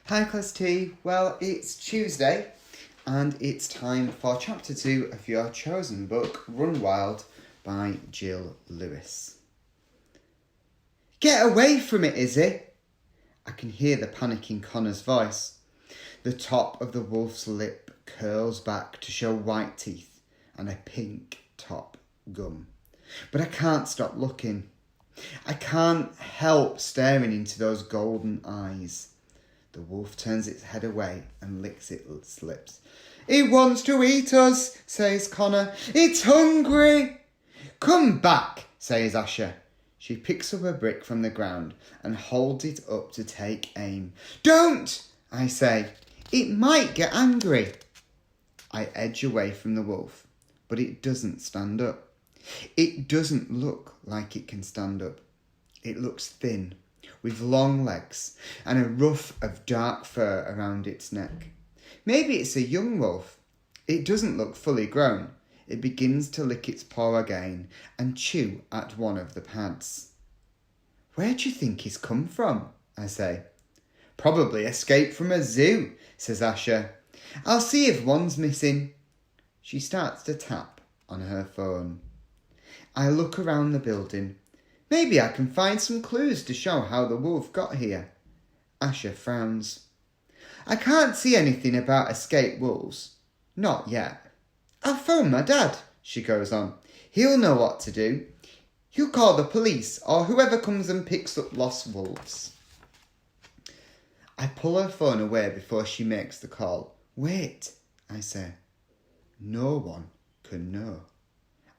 Hi Class T, well it's Tuesday and it's time for chapter 2 of your chosen book, Run Wild by Jill Lewis. Get away from it, Izzy! I can hear the panic in Connor's voice. The top of the wolf's lip curls back to show white teeth and a pink top gum. But I can't stop looking. I can't help staring into those golden eyes. The wolf turns its head away and licks its lips. It wants to eat us, says Connor. It's hungry. Come back, says Asher. She picks up a brick from the ground and holds it up to take aim. Don't, I say. It might get angry. I edge away from the wolf, but it doesn't stand up. It doesn't look like it can stand up. It looks thin, with long legs and a ruff of dark fur around its neck. Maybe it's a young wolf. It doesn't look fully grown. It begins to lick its paw again and chew at one of the pads. Where do you think he's come from? I say. Probably escaped from a zoo, says Asher. I'll see if one's missing. She starts to tap on her phone. I look around the building. Maybe I can find some clues to show how the wolf got here. Asher frowns. I can't see anything about escaped wolves. Not yet. I'll phone my dad, she goes on. He'll know what to do. He'll call the police or whoever comes and picks up lost wolves. I pull her phone away before she makes the call. Wait, I say. No one can know.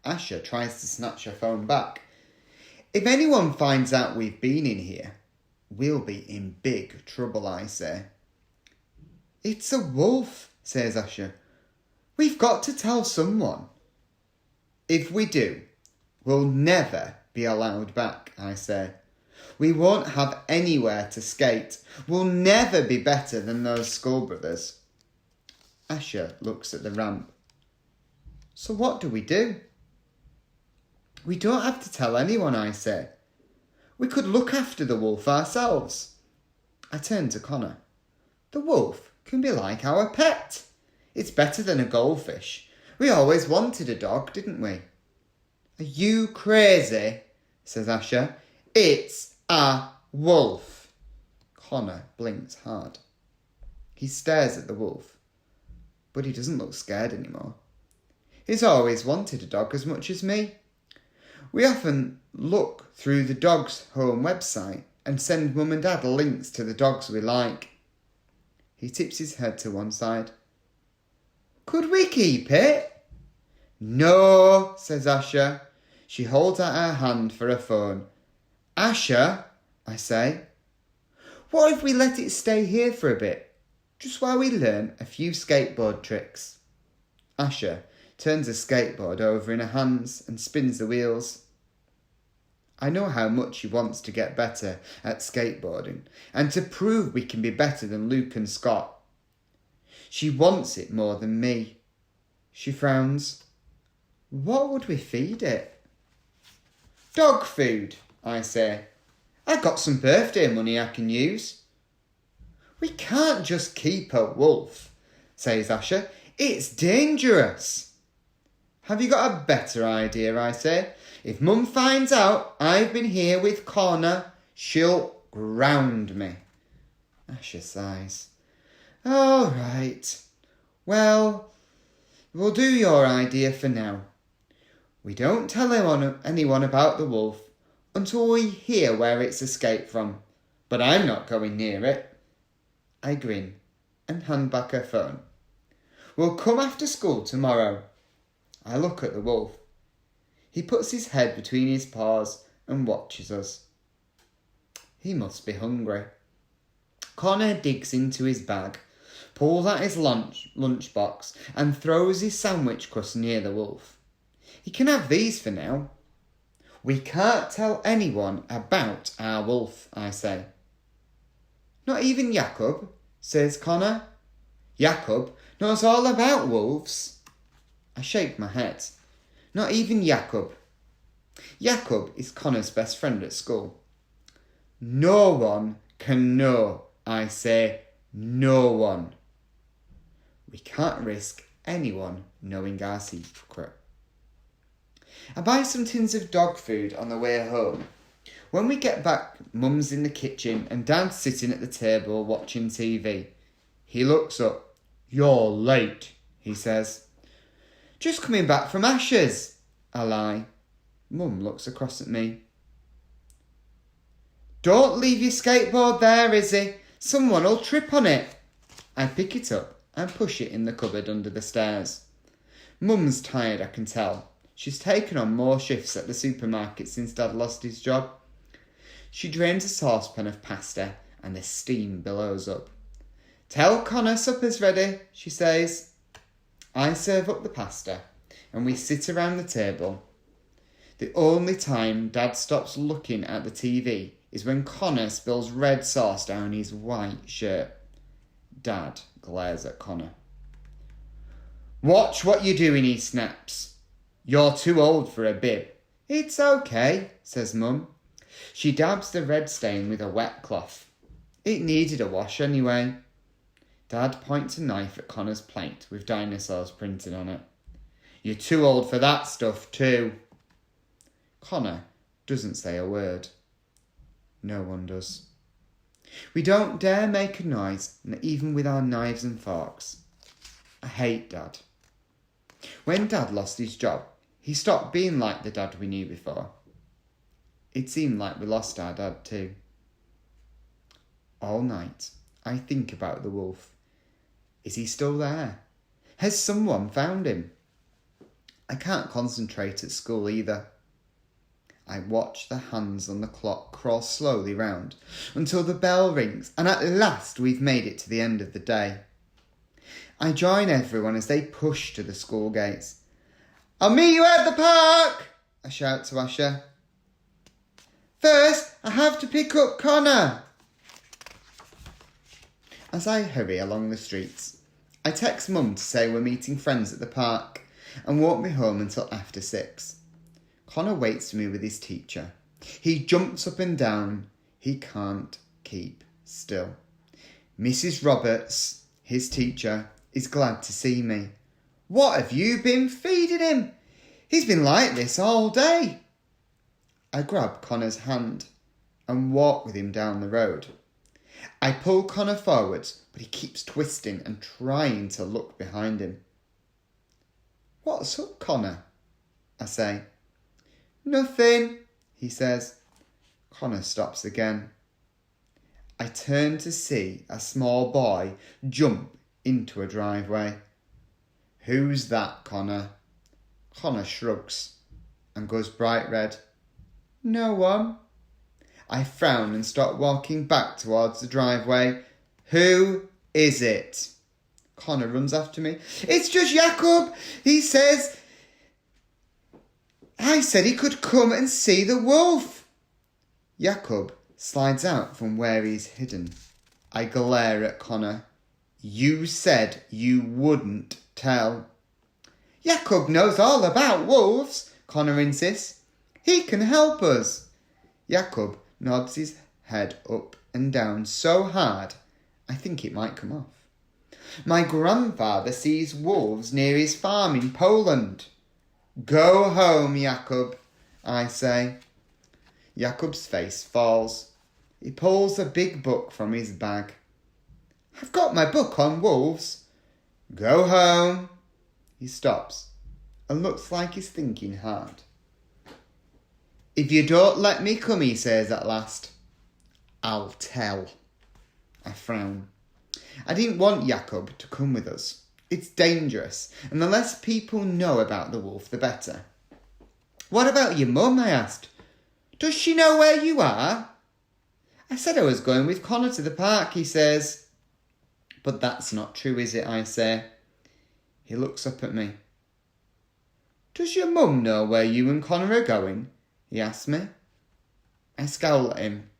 Asher tries to snatch her phone back. If anyone finds out we've been in here, we'll be in big trouble, I say. It's a wolf, says Asher. We've got to tell someone. If we do, we'll never be allowed back, I say. We won't have anywhere to skate. We'll never be better than those school brothers. Asher looks at the ramp. So what do we do? We don't have to tell anyone, I say. We could look after the wolf ourselves. I turn to Connor. The wolf can be like our pet. It's better than a goldfish. We always wanted a dog, didn't we? Are you crazy? Says Asher. It's a wolf. Connor blinks hard. He stares at the wolf, but he doesn't look scared anymore. He's always wanted a dog as much as me. We often look through the dog's home website and send Mum and Dad links to the dogs we like. He tips his head to one side. Could we keep it? No, says Asher. She holds out her hand for a phone. Asher, I say. What if we let it stay here for a bit, just while we learn a few skateboard tricks? Asher turns a skateboard over in her hands and spins the wheels. I know how much she wants to get better at skateboarding and to prove we can be better than Luke and Scott. She wants it more than me. She frowns. What would we feed it? Dog food, I say. I got some birthday money I can use. We can't just keep a wolf, says Asher. It's dangerous. Have you got a better idea, I say? If Mum finds out I've been here with Connor, she'll ground me. Asher sighs. All right. Well, we'll do your idea for now. We don't tell anyone about the wolf until we hear where it's escaped from. But I'm not going near it. I grin and hand back her phone. We'll come after school tomorrow. I look at the wolf. He puts his head between his paws and watches us. He must be hungry. Connor digs into his bag, pulls out his lunchbox and throws his sandwich crust near the wolf. He can have these for now. We can't tell anyone about our wolf, I say. Not even Jacob, says Connor. Jacob knows all about wolves. I shake my head. Not even Jacob. Jacob is Connor's best friend at school. No one can know, I say. No one. We can't risk anyone knowing our secret. I buy some tins of dog food on the way home. When we get back, Mum's in the kitchen and Dad's sitting at the table watching TV. He looks up. You're late, he says. Just coming back from Ashes, I lie. Mum looks across at me. Don't leave your skateboard there, Izzy. Someone'll trip on it. I pick it up and push it in the cupboard under the stairs. Mum's tired, I can tell. She's taken on more shifts at the supermarket since Dad lost his job. She drains a saucepan of pasta and the steam billows up. Tell Connor supper's ready, she says. I serve up the pasta and we sit around the table. The only time Dad stops looking at the TV is when Connor spills red sauce down his white shirt. Dad glares at Connor. Watch what you're doing, he snaps. You're too old for a bib. It's okay, says Mum. She dabs the red stain with a wet cloth. It needed a wash anyway. Dad points a knife at Connor's plate with dinosaurs printed on it. You're too old for that stuff too. Connor doesn't say a word. No one does. We don't dare make a noise, even with our knives and forks. I hate Dad. When Dad lost his job, he stopped being like the Dad we knew before. It seemed like we lost our Dad too. All night, I think about the wolf. Is he still there? Has someone found him? I can't concentrate at school either. I watch the hands on the clock crawl slowly round until the bell rings and at last we've made it to the end of the day. I join everyone as they push to the school gates. I'll meet you at the park, I shout to Asher. First, I have to pick up Connor. As I hurry along the streets, I text Mum to say we're meeting friends at the park and walk me home until after 6. Connor waits for me with his teacher. He jumps up and down. He can't keep still. Mrs. Roberts, his teacher, is glad to see me. What have you been feeding him? He's been like this all day. I grab Connor's hand and walk with him down the road. I pull Connor forwards, but he keeps twisting and trying to look behind him. What's up, Connor? I say. Nothing, he says. Connor stops again. I turn to see a small boy jump into a driveway. Who's that, Connor? Connor shrugs and goes bright red. No one. I frown and start walking back towards the driveway. Who is it? Connor runs after me. It's just Jacob. He says... I said he could come and see the wolf. Jacob slides out from where he's hidden. I glare at Connor. You said you wouldn't tell. Jacob knows all about wolves, Connor insists. He can help us. Jacob nods his head up and down so hard, I think it might come off. My grandfather sees wolves near his farm in Poland. Go home, Jacob, I say. Jacob's face falls. He pulls a big book from his bag. I've got my book on wolves. Go home. He stops and looks like he's thinking hard. If you don't let me come, he says at last, I'll tell. I frown. I didn't want Jacob to come with us. It's dangerous, and the less people know about the wolf, the better. What about your mum, I asked. Does she know where you are? I said I was going with Connor to the park, he says. But that's not true, is it, I say. He looks up at me. Does your mum know where you and Connor are going? He asks me. I scowl at him.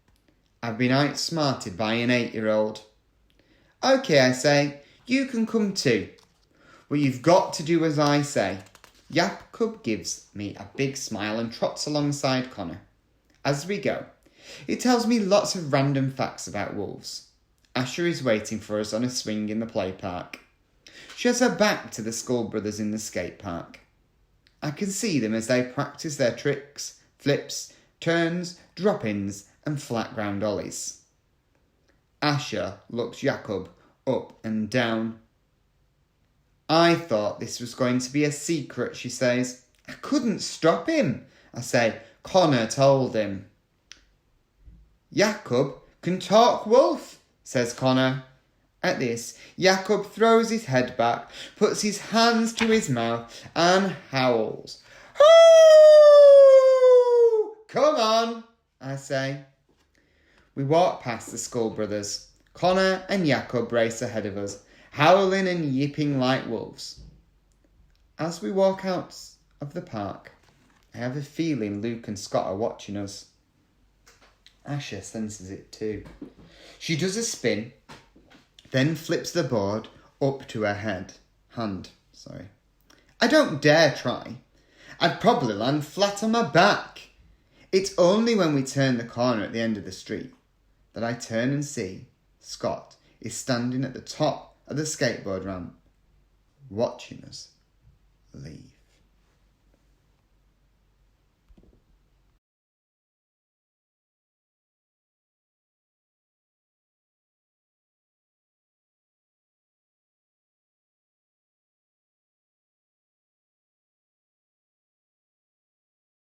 I've been outsmarted by an 8-year-old. OK, I say, you can come too. But you've got to do as I say. Jacob gives me a big smile and trots alongside Connor. As we go, he tells me lots of random facts about wolves. Asher is waiting for us on a swing in the play park. She has her back to the Skull brothers in the skate park. I can see them as they practice their tricks, flips, turns, drop-ins and flat ground ollies. Asher looks Jakob up and down. I thought this was going to be a secret, she says. I couldn't stop him, I say. Connor told him. Jakob can talk wolf, says Connor. At this, Jakob throws his head back, puts his hands to his mouth and howls. Hoo! Come on, I say. We walk past the Skull brothers. Connor and Jakob race ahead of us, howling and yipping like wolves. As we walk out of the park, I have a feeling Luke and Scott are watching us. Asher senses it too. She does a spin, then flips the board up to her hand. I don't dare try. I'd probably land flat on my back. It's only when we turn the corner at the end of the street that I turn and see Scott is standing at the top of the skateboard ramp, watching us leave.